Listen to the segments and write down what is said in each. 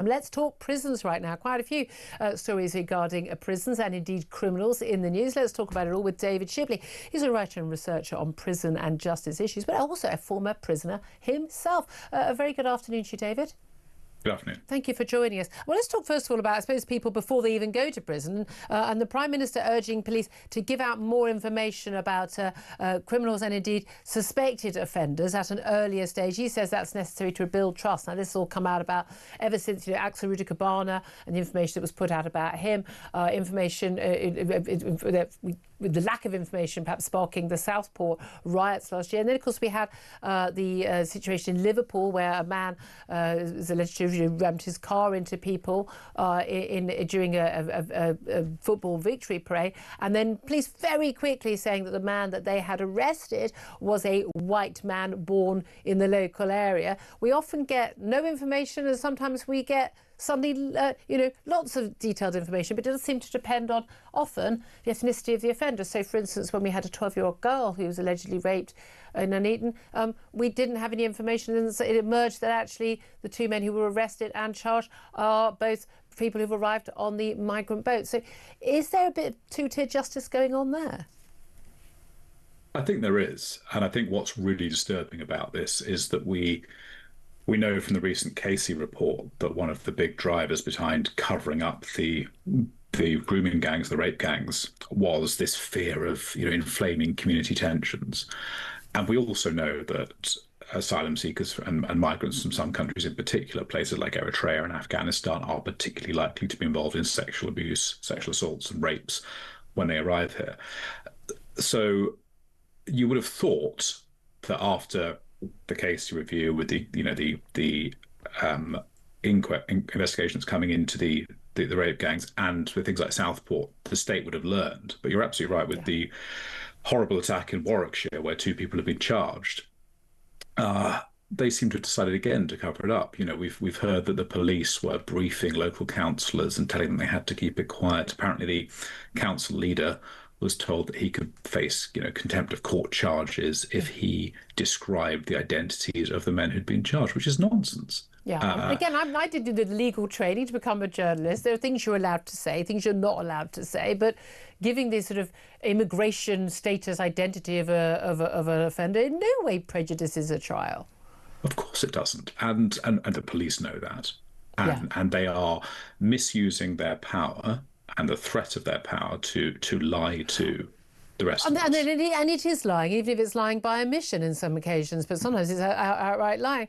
Let's talk prisons right now. Quite a few stories regarding prisons and indeed criminals in the news. Let's talk about it all with David Shipley. He's a writer and researcher on prison and justice issues, but also a former prisoner himself. A very good afternoon to you, David. Good afternoon. Thank you for joining us. Well, let's talk first of all about, I suppose, people before they even go to prison, and the Prime Minister urging police to give out more information about criminals and indeed suspected offenders at an earlier stage. He says that's necessary to rebuild trust. Now, this has all come out about ever since Axel Rudiker-Barner and the information that was put out about him, with the lack of information perhaps sparking the Southport riots last year. And then, of course, we had the situation in Liverpool where a man is alleged to have rammed his car into people during a football victory parade. And then police very quickly saying that the man that they had arrested was a white man born in the local area. We often get no information, and sometimes we get suddenly, lots of detailed information, but it does seem to depend on, often, the ethnicity of the offender. So, for instance, when we had a 12-year-old girl who was allegedly raped in Nuneaton, we didn't have any information, and so it emerged that actually the two men who were arrested and charged are both people who've arrived on the migrant boat. So is there a bit of two-tier justice going on there? I think there is. And I think what's really disturbing about this is that we know from the recent Casey report that one of the big drivers behind covering up the grooming gangs, the rape gangs, was this fear of inflaming community tensions. And we also know that asylum seekers and migrants from some countries, in particular places like Eritrea and Afghanistan, are particularly likely to be involved in sexual abuse, sexual assaults and rapes when they arrive here. So you would have thought that after the Casey review, with the investigations coming into the rape gangs and with things like Southport, the state would have learned. But you're absolutely right with the horrible attack in Warwickshire, where two people have been charged. They seem to have decided again to cover it up. We've heard that the police were briefing local councillors and telling them they had to keep it quiet. Apparently, the council leader was told that he could face, contempt of court charges if he described the identities of the men who'd been charged, which is nonsense. Yeah. Again, I did the legal training to become a journalist. There are things you're allowed to say, things you're not allowed to say, but giving this sort of immigration status identity of an offender in no way prejudices a trial. Of course it doesn't. And the police know that. And they are misusing their power and the threat of their power to lie to the rest of us. And it is lying, even if it's lying by omission in some occasions, but sometimes it's outright lying.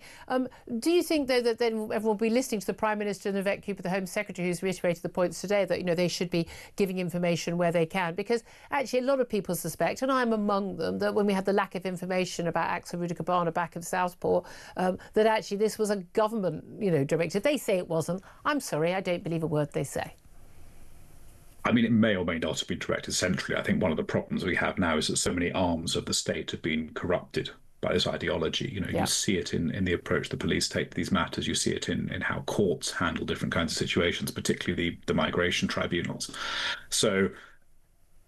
Do you think, though, that then everyone will be listening to the Prime Minister and the Vet Cooper, the Home Secretary, who's reiterated the points today, that they should be giving information where they can? Because actually a lot of people suspect, and I'm among them, that when we had the lack of information about Axel Rudiker-Barner back of Southport, that actually this was a government, directive. They say it wasn't. I'm sorry, I don't believe a word they say. I mean, it may or may not have been directed centrally. I think one of the problems we have now is that so many arms of the state have been corrupted by this ideology. You see it in the approach the police take to these matters. You see it in how courts handle different kinds of situations, particularly the migration tribunals. So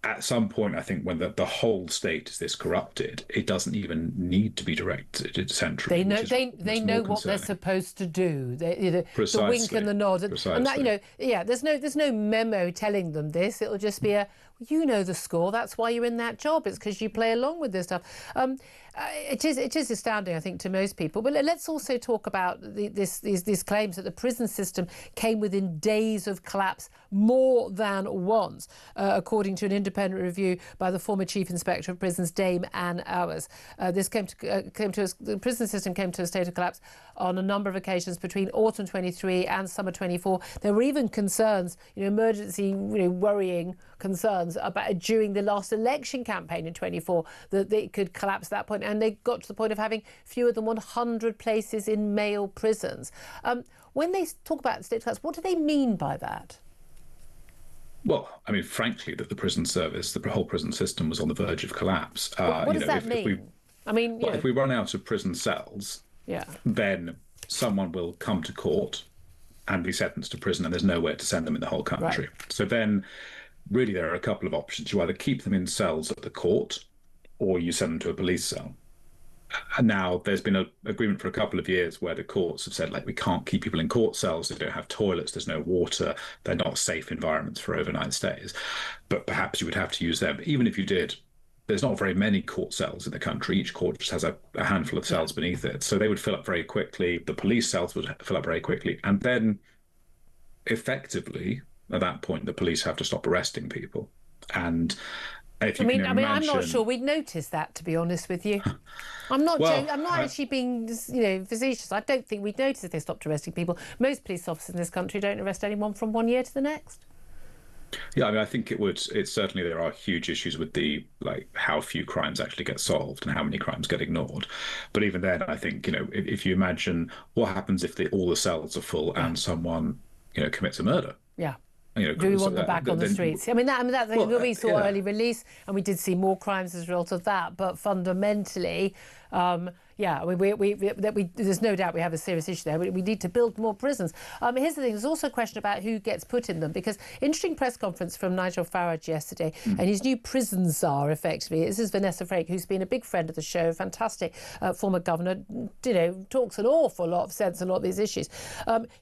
at some point, I think when the whole state is this corrupted, it doesn't even need to be directed centrally. They know what they're supposed to do. The wink and the nod, Precisely. and that there's no memo telling them this. It'll just be the score. That's why you're in that job. It's because you play along with this stuff. It is astounding, I think, to most people. But let's also talk about these claims that the prison system came within days of collapse more than once, according to an independent review by the former Chief Inspector of Prisons, Dame Anne Owers. The prison system came to a state of collapse on a number of occasions between autumn 23 and summer 24. There were even concerns, emergency, worrying concerns about during the last election campaign in 24 that they could collapse at that point, and they got to the point of having fewer than 100 places in male prisons. When they talk about state collapse, what do they mean by that? Well, I mean, frankly, that the prison service, the whole prison system was on the verge of collapse. What does that mean? If we run out of prison cells, then someone will come to court and be sentenced to prison, and there's nowhere to send them in the whole country. Right. So then, really, there are a couple of options. You either keep them in cells at the court, or you send them to a police cell. And now there's been an agreement for a couple of years where the courts have said, like, we can't keep people in court cells. They don't have toilets. There's no water. They're not safe environments for overnight stays. But perhaps you would have to use them. Even if you did, there's not very many court cells in the country. Each court just has a handful of cells beneath it. So they would fill up very quickly. The police cells would fill up very quickly. And then effectively, at that point, the police have to stop arresting people. And if you can imagine... I'm not sure we'd notice that, to be honest with you. I'm not actually being, facetious. I don't think we'd notice if they stopped arresting people. Most police officers in this country don't arrest anyone from one year to the next. Yeah, I mean, I think it would. It's certainly, there are huge issues with the, like, how few crimes actually get solved and how many crimes get ignored. But even then, I think, if you imagine what happens if all the cells are full and someone, commits a murder. Yeah. Do we want them back on the streets? We saw early release, and we did see more crimes as a result of that. But fundamentally, there's no doubt we have a serious issue there. We need to build more prisons. Here's the thing: there's also a question about who gets put in them, because interesting press conference from Nigel Farage yesterday, and his new prison czar, effectively. This is Vanessa Frake, who's been a big friend of the show, fantastic former governor. Talks an awful lot of sense on a lot of these issues.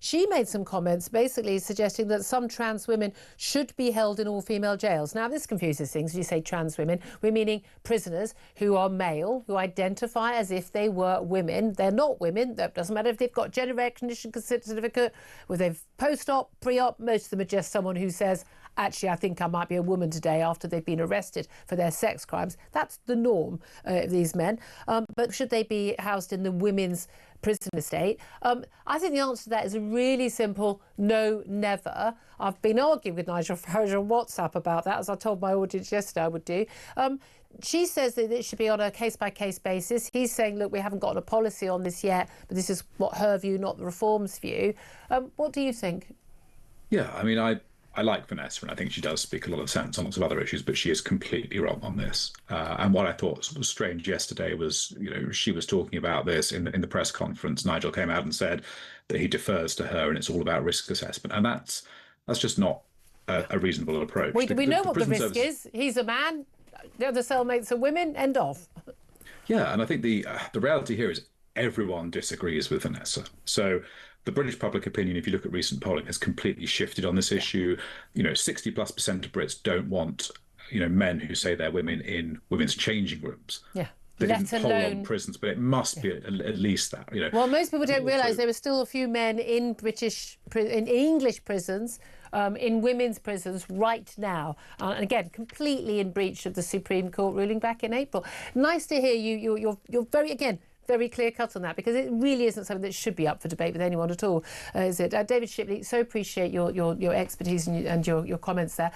She made some comments, basically suggesting that some trans women should be held in all-female jails. Now, this confuses things. When you say trans women, we're meaning prisoners who are male, who identify as if they were women. They're not women. That doesn't matter if they've got gender recognition certificate, whether they've post-op, pre-op. Most of them are just someone who says, actually, I think I might be a woman today, after they've been arrested for their sex crimes. That's the norm of these men. But should they be housed in the women's prison estate? I think the answer to that is a really simple no, never. I've been arguing with Nigel Farage on WhatsApp about that, as I told my audience yesterday I would do. She says that it should be on a case-by-case basis. He's saying, look, we haven't got a policy on this yet, but this is what her view, not the Reform's view. What do you think? Yeah, I mean, I like Vanessa, and I think she does speak a lot of sense on lots of other issues, but she is completely wrong on this. And what I thought was strange yesterday was, she was talking about this in the press conference. Nigel came out and said that he defers to her and it's all about risk assessment. And that's just not a reasonable approach. We know what the risk is. He's a man. The other cellmates are women. End of. Yeah, and I think the reality here is everyone disagrees with Vanessa. So the British public opinion, if you look at recent polling, has completely shifted on this issue. 60+% of Brits don't want, men who say they're women in women's changing rooms. Yeah. They didn't poll on prisons, but it must be at least that. Well, most people don't realise there are still a few men in English prisons, in women's prisons right now, and again, completely in breach of the Supreme Court ruling back in April. Nice to hear you. You're very clear cut on that, because it really isn't something that should be up for debate with anyone at all, is it? David Shipley, so appreciate your expertise and your comments there.